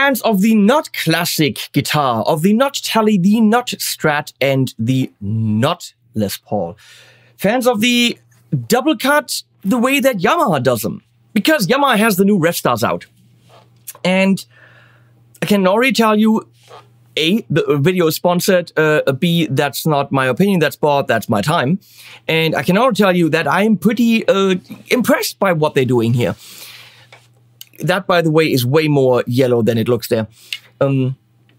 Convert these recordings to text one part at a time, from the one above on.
fans of the not classic guitar, of the not Tele, the not Strat, and the not Les Paul. Fans of the double cut the way that Yamaha does them. Because Yamaha has the new Revstars out. And I can already tell you, A, the video is sponsored, B, that's not my opinion, that's bought, that's my time. And I can already tell you that I am pretty impressed by what they're doing here. That, by the way, is way more yellow than it looks there.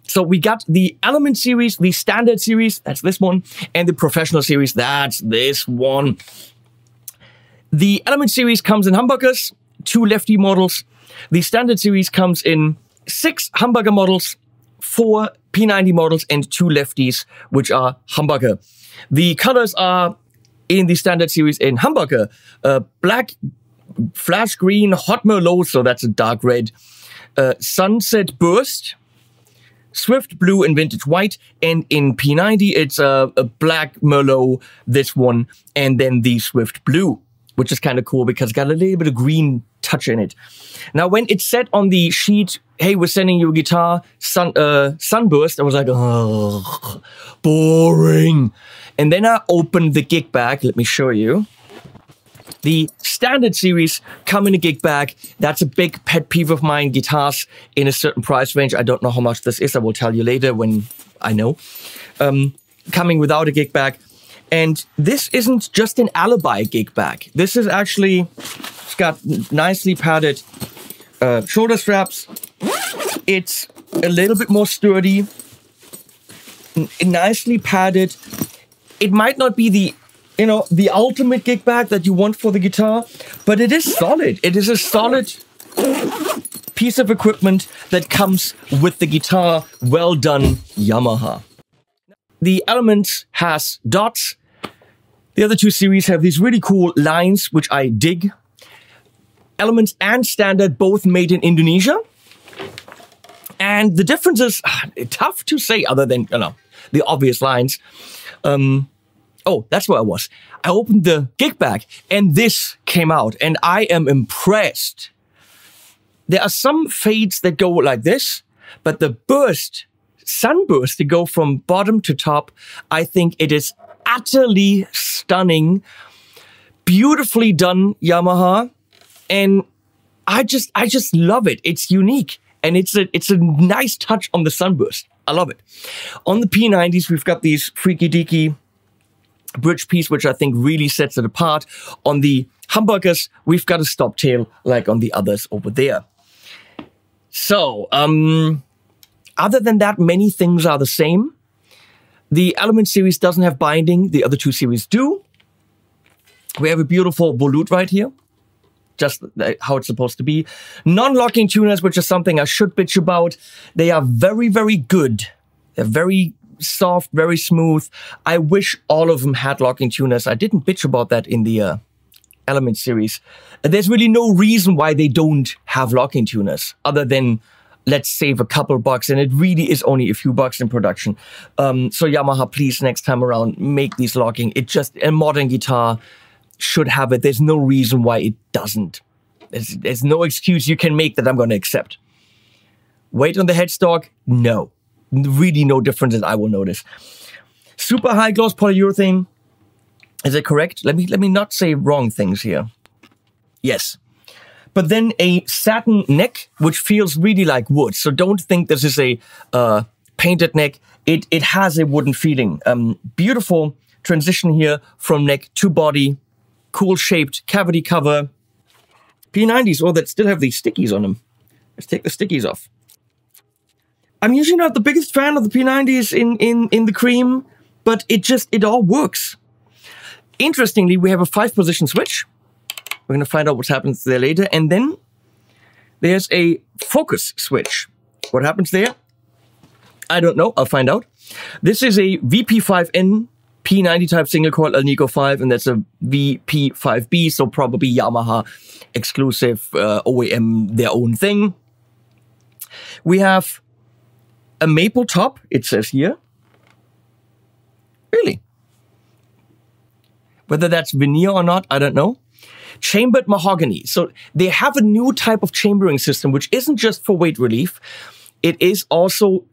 So we got the Element series, the Standard series, that's this one, and the Professional series, that's this one. The Element series comes in humbuckers, 2 lefty models. The Standard series comes in 6 humbucker models, 4 P90 models, and 2 lefties, which are humbucker. The colors are in the Standard series in humbucker, black, flash green, hot merlot, so that's a dark red, sunset burst, swift blue, and vintage white. And in P90, it's a black merlot, this one, and then the swift blue, which is kind of cool because it's got a little bit of green touch in it. Now, when it said on the sheet, hey, we're sending you a guitar, sunburst, I was like, oh, boring. And then I opened the gig bag. Let me show you. The Standard series come in a gig bag. That's a big pet peeve of mine, guitars in a certain price range. I don't know how much this is. I will tell you later when I know. Coming without a gig bag. And this isn't just an alibi gig bag. This is actually, it's got nicely padded shoulder straps. It's a little bit more sturdy, nicely padded. It might not be the, you know, the ultimate gig bag that you want for the guitar, but it is solid. It is a solid piece of equipment that comes with the guitar. Well done, Yamaha. The Element has dots. The other 2 series have these really cool lines, which I dig. Elements and Standard both made in Indonesia. And the difference is tough to say other than, you know, the obvious lines. Oh, that's where I was. I opened the gig bag and this came out and I am impressed. There are some fades that go like this, but the burst, sunburst, to go from bottom to top, I think it is utterly stunning. Beautifully done, Yamaha. And I just love it. It's unique. And it's a nice touch on the sunburst. I love it. On the P90s, we've got these freaky deaky bridge piece, which I think really sets it apart. On the humbuckers, we've got a stop tail like on the others over there. So, other than that, many things are the same. The Element series doesn't have binding. The other 2 series do. We have a beautiful volute right here. Just how it's supposed to be. Non-locking tuners, which is something I should bitch about. They are very, very good. They're very soft, very smooth. I wish all of them had locking tuners. I didn't bitch about that in the Element series. There's really no reason why they don't have locking tuners, other than let's save a couple bucks, and it really is only a few bucks in production. So Yamaha, please, next time around, make these locking. It just, a modern guitar should have it. There's no reason why it doesn't. There's no excuse you can make that I'm going to accept. Weight on the headstock? No. Really no difference that I will notice. Super high gloss polyurethane. Is it correct? Let me not say wrong things here. Yes. But then a satin neck, which feels really like wood. So don't think this is a painted neck. It has a wooden feeling. Beautiful transition here from neck to body. Cool shaped cavity cover. P90s, oh, that still have these stickies on them. Let's take the stickies off. I'm usually not the biggest fan of the P90s in the cream, but it all works. Interestingly, we have a 5-position switch. We're going to find out what happens there later. And then there's a focus switch. What happens there? I don't know. I'll find out. This is a VP5N P90 type single coil Alnico 5, and that's a VP5B, so probably Yamaha exclusive OEM, their own thing. We have a maple top, it says here. Really? Whether that's veneer or not, I don't know. Chambered mahogany. So they have a new type of chambering system, which isn't just for weight relief. it is also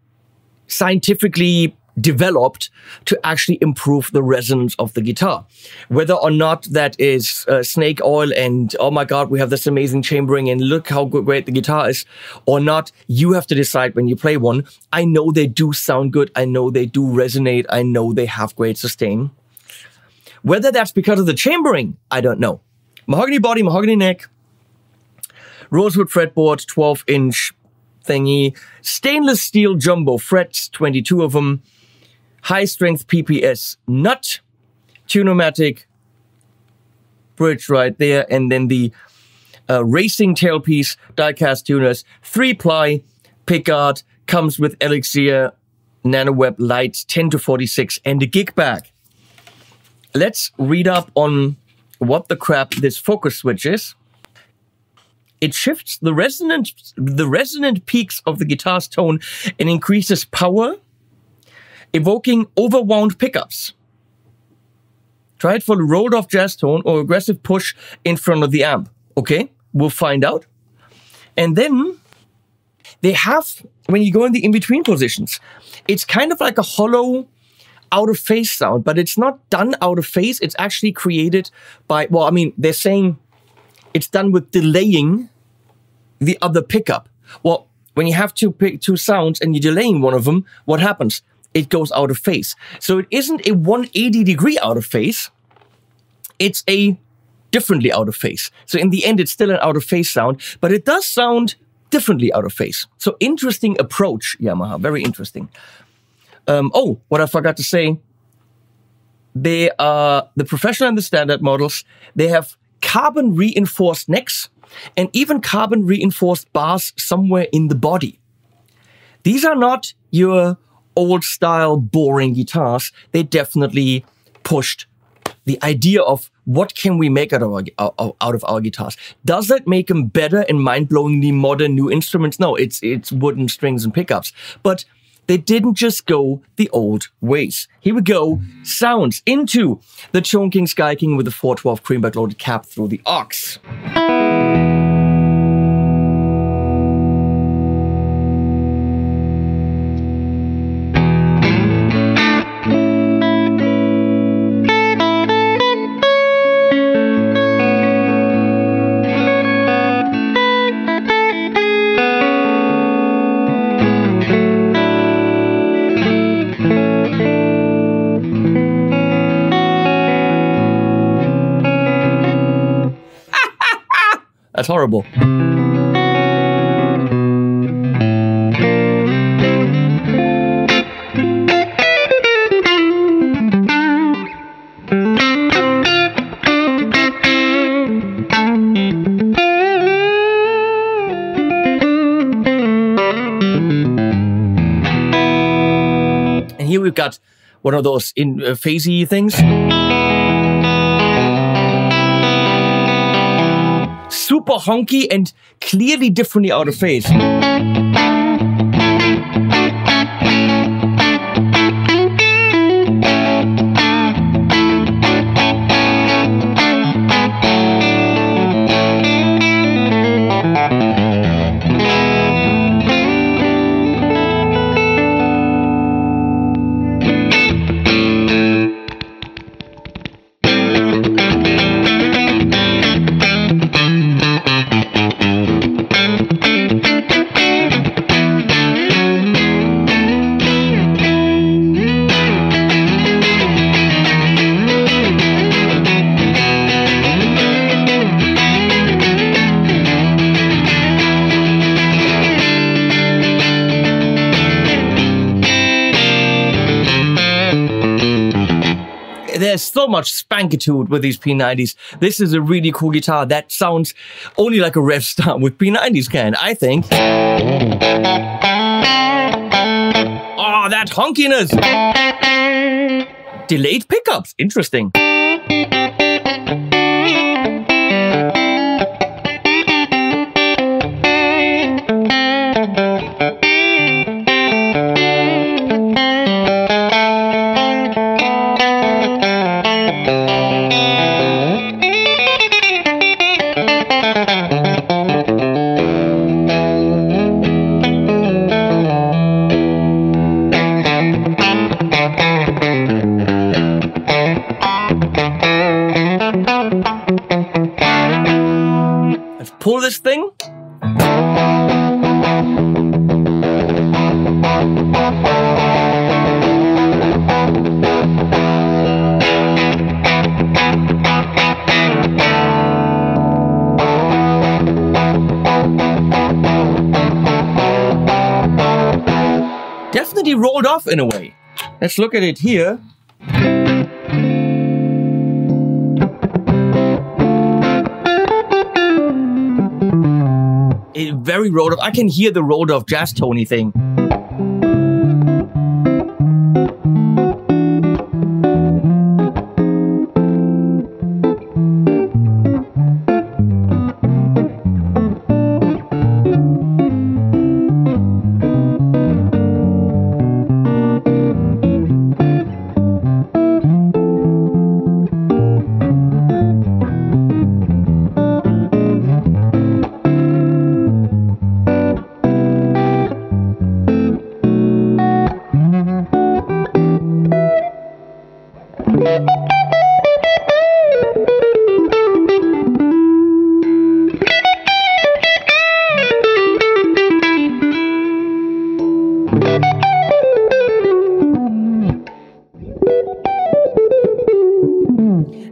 scientifically developed to actually improve the resonance of the guitar. Whether or not that is snake oil and, oh my God, we have this amazing chambering and look how great the guitar is, or not, you have to decide when you play one. I know they do sound good. I know they do resonate. I know they have great sustain. Whether that's because of the chambering, I don't know. Mahogany body, mahogany neck, rosewood fretboard, 12-inch thingy, stainless steel jumbo frets, 22 of them, high strength PPS nut, tune-o-matic bridge right there, and then the racing tailpiece, die-cast tuners, 3-ply pickguard, comes with Elixir NanoWeb lights, 10-46, and a gig bag. Let's read up on what the crap this focus switch is. It shifts the resonant peaks of the guitar's tone and increases power, evoking overwound pickups. Try it for the rolled off jazz tone or aggressive push in front of the amp. Okay, we'll find out. And then they have, when you go in the in-between positions, it's kind of like a hollow, out-of-phase sound, but it's not done out of phase. It's actually created by, well, I mean, they're saying it's done with delaying the other pickup. Well, when you have to pick two sounds and you're delaying one of them, what happens? It goes out of phase. So it isn't a 180-degree out of phase. It's a differently out of phase. So in the end, it's still an out of phase sound, but it does sound differently out of phase. So interesting approach, Yamaha. Very interesting. Oh, what I forgot to say. They are the professional and the standard models. They have carbon reinforced necks and even carbon reinforced bars somewhere in the body. These are not your old style boring guitars. They definitely pushed the idea of what can we make out of our guitars. Does that make them better and mind-blowingly modern new instruments? No, it's wooden strings and pickups. But they didn't just go the old ways. Here we go. Sounds into the Tone King Sky King with the 412 cream backloaded cap through the aux. That's horrible. And here we've got one of those phasey things. Super honky and clearly differently out of phase. There's so much spankitude with these P90s. This is a really cool guitar that sounds only like a Revstar with P90s can, I think. Oh, that honkiness! Delayed pickups, interesting. this thing. Definitely rolled off in a way. Let's look at it here. It very rolled off. I can hear the rolled off jazz tony thing.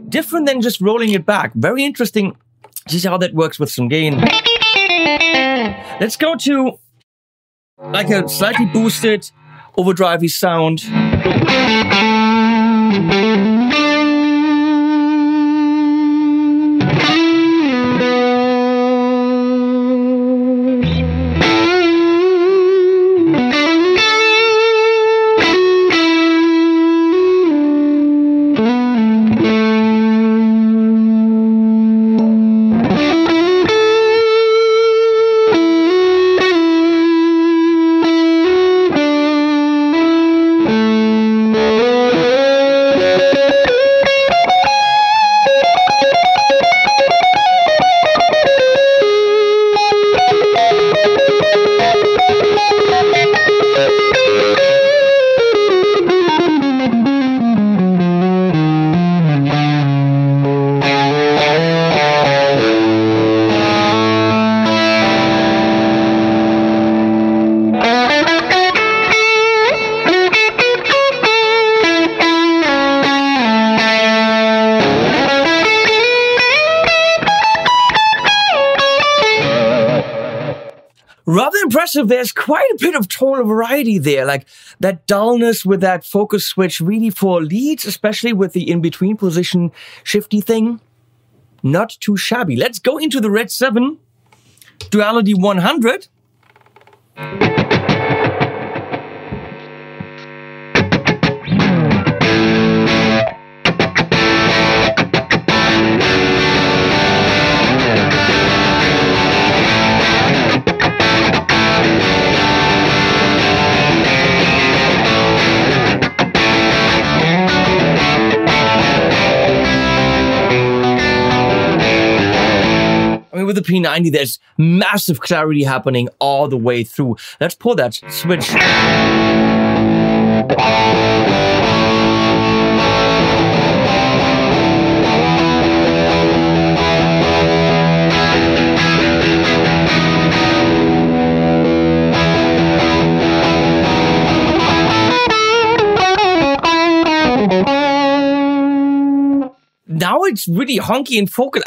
Different than just rolling it back. Very interesting to see how that works with some gain. Let's go to like a slightly boosted, overdrivey sound. Rather impressive. There's quite a bit of tonal variety there, like that dullness with that focus switch really for leads, especially with the in-between position shifty thing. Not too shabby. Let's go into the RedSeven Duality 100. With the P90, there's massive clarity happening all the way through. Let's pull that switch. Now it's really honky and focused.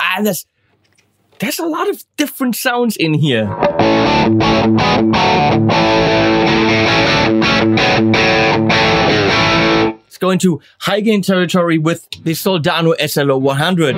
There's a lot of different sounds in here. Let's go into high gain territory with the Soldano SLO100.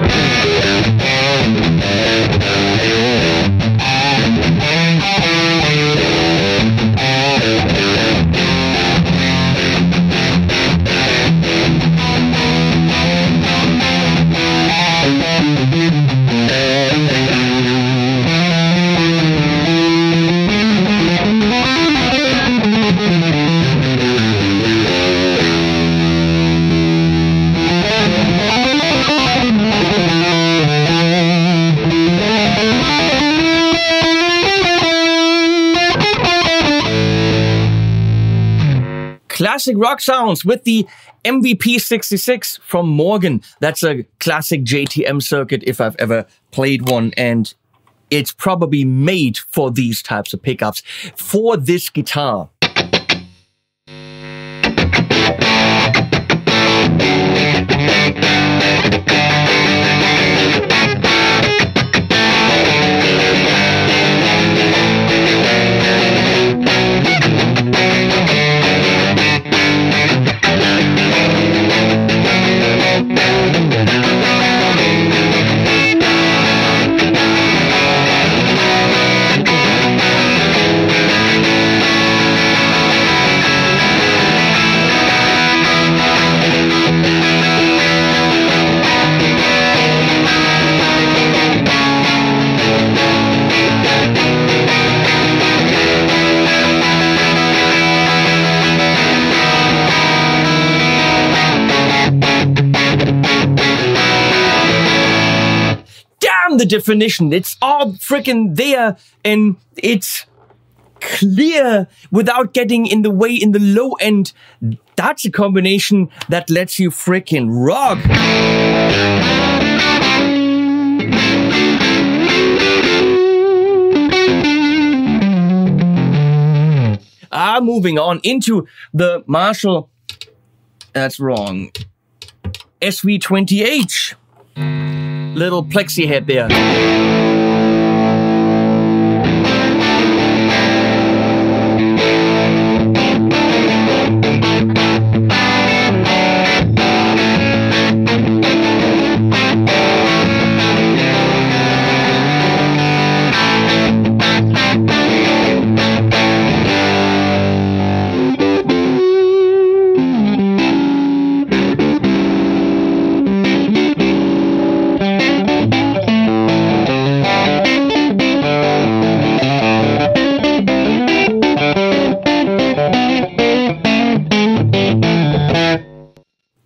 Classic rock sounds with the MVP66 from Morgan. That's a classic JTM circuit if I've ever played one. And it's probably made for these types of pickups, for this guitar. The definition, it's all freaking there, and it's clear without getting in the way in the low end. That's a combination that lets you freaking rock. Moving on into the Marshall, that's wrong, SV20H. Little Plexi head there.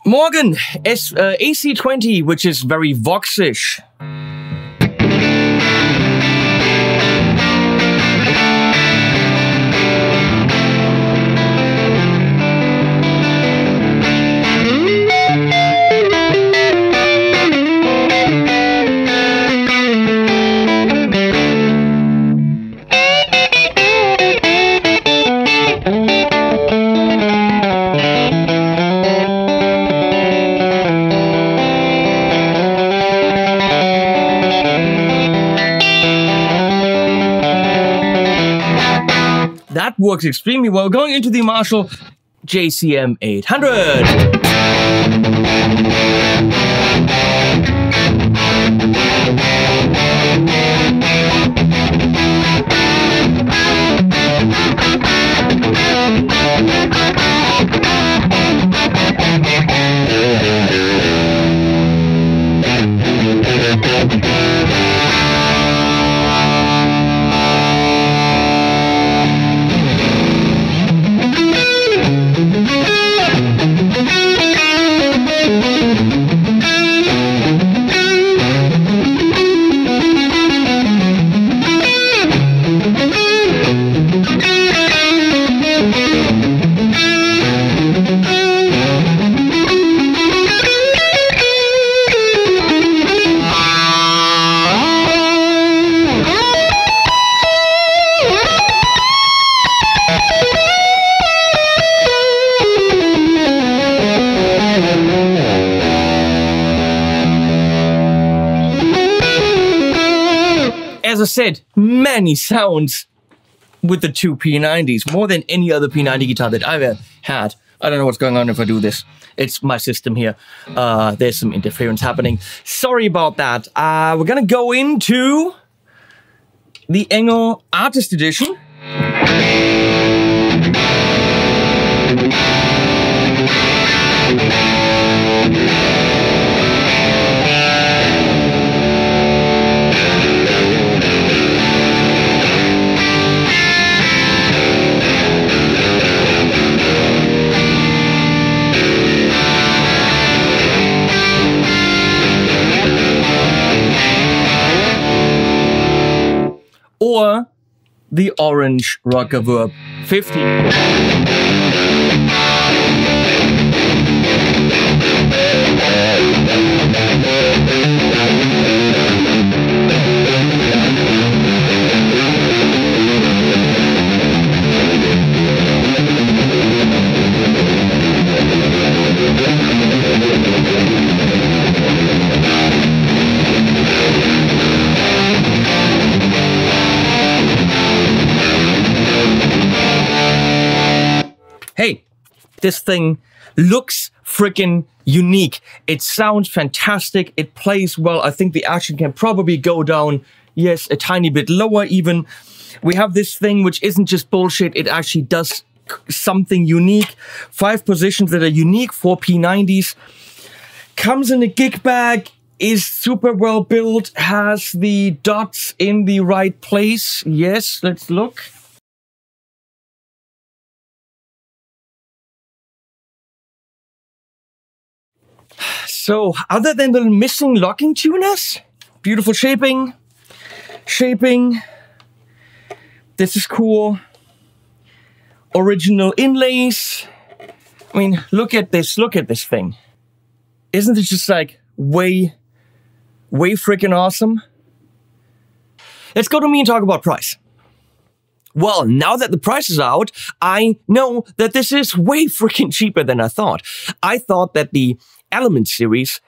Morgan AC20, which is very Voxish. That works extremely well. Going into the Marshall JCM800. As I said, many sounds with the two P90s, more than any other P90 guitar that I've ever had. I don't know what's going on if I do this. It's my system here. There's some interference happening. Sorry about that. We're gonna go into the ENGL Artist Edition. Or the Orange Rockerverb 50. This thing looks freaking unique. It sounds fantastic. It plays well. I think the action can probably go down, yes, a tiny bit lower even. We have this thing which isn't just bullshit. It actually does something unique. 5 positions that are unique for P90s. Comes in a gig bag. Is super well built. Has the dots in the right place. Yes, let's look. So, other than the missing locking tuners, beautiful shaping. This is cool. Original inlays. I mean, look at this thing. Isn't it just like way freaking awesome? Let's go to me and talk about price. Well, now that the price is out, I know that this is way freaking cheaper than I thought. I thought that the Element series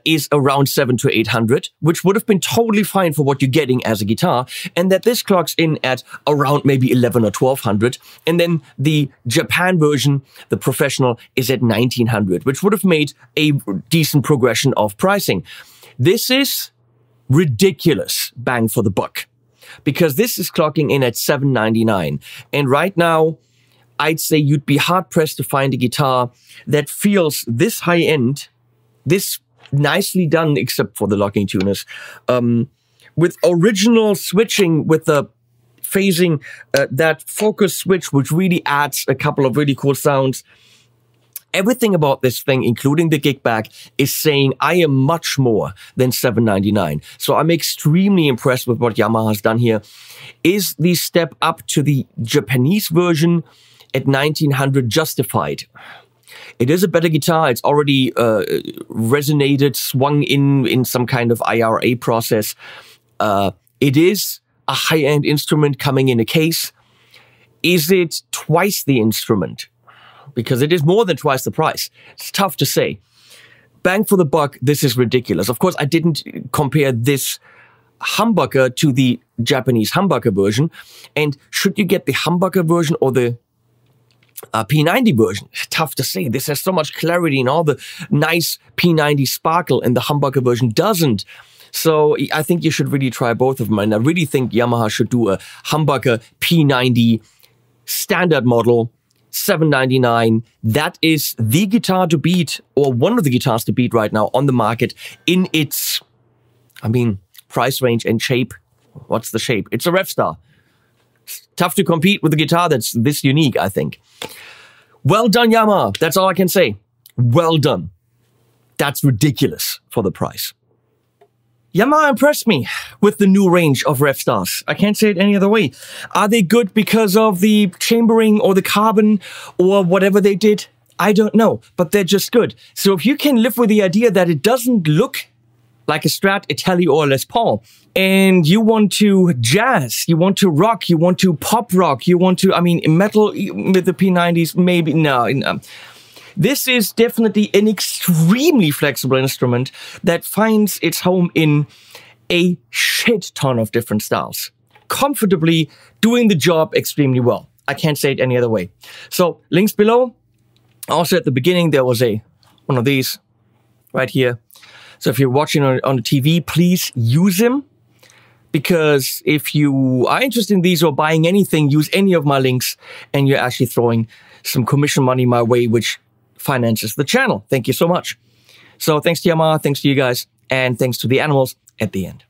is around 700 to 800, which would have been totally fine for what you're getting as a guitar, and that this clocks in at around maybe 11 or 1200, and then the Japan version, the Professional, is at 1900, which would have made a decent progression of pricing. This is ridiculous bang for the buck, because this is clocking in at $799, and right now, I'd say you'd be hard-pressed to find a guitar that feels this high-end, this nicely done, except for the locking tuners, with original switching, with the phasing, that focus switch, which really adds a couple of really cool sounds. Everything about this thing, including the gig bag, is saying I am much more than $799. So I'm extremely impressed with what Yamaha has done here. Is the step up to the Japanese version at 1900 justified? It is a better guitar. It's already resonated, swung in some kind of IRA process. It is a high-end instrument coming in a case. Is it twice the instrument? Because it is more than twice the price. It's tough to say. Bang for the buck, this is ridiculous. Of course, I didn't compare this humbucker to the Japanese humbucker version. And should you get the humbucker version or the P90 version? Tough to say. This has so much clarity and all the nice P90 sparkle, and the humbucker version doesn't. So I think you should really try both of them. And I really think Yamaha should do a humbucker P90 standard model, $799. That is the guitar to beat, or one of the guitars to beat right now on the market in its, I mean, price range and shape. What's the shape? It's a Revstar. Tough to compete with a guitar that's this unique, I think. Well done, Yamaha. That's all I can say. Well done. That's ridiculous for the price. Yamaha impressed me with the new range of Revstars. I can't say it any other way. Are they good because of the chambering or the carbon or whatever they did? I don't know, but they're just good. So if you can live with the idea that it doesn't look like a Strat, a Tele, or a Les Paul, and you want to jazz, you want to rock, you want to pop rock, you want to, I mean, metal with the P90s, maybe, no. This is definitely an extremely flexible instrument that finds its home in a shit ton of different styles. Comfortably doing the job extremely well. I can't say it any other way. So, links below. Also at the beginning, there was one of these right here. So if you're watching on the TV, please use them. Because if you are interested in these or buying anything, use any of my links, and you're actually throwing some commission money my way, which finances the channel. Thank you so much. So thanks to Yamaha, thanks to you guys, and thanks to the animals at the end.